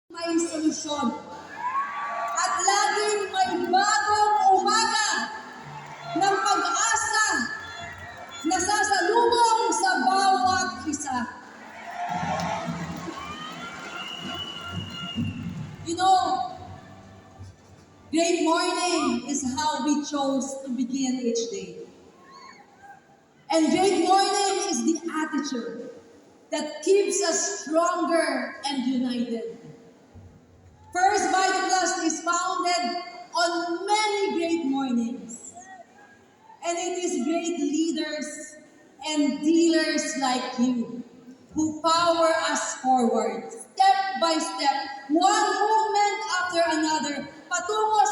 may solusyon. At laging may bagong umaga ng pag-asa na sasalubong sa bawat isa. You know, great morning is how we chose to begin each day. And great morning is the attitude that keeps us stronger and united. First Bible Class is founded on many great mornings. And it is great leaders and dealers like you who power us forward, step by step, one movement after another, patungo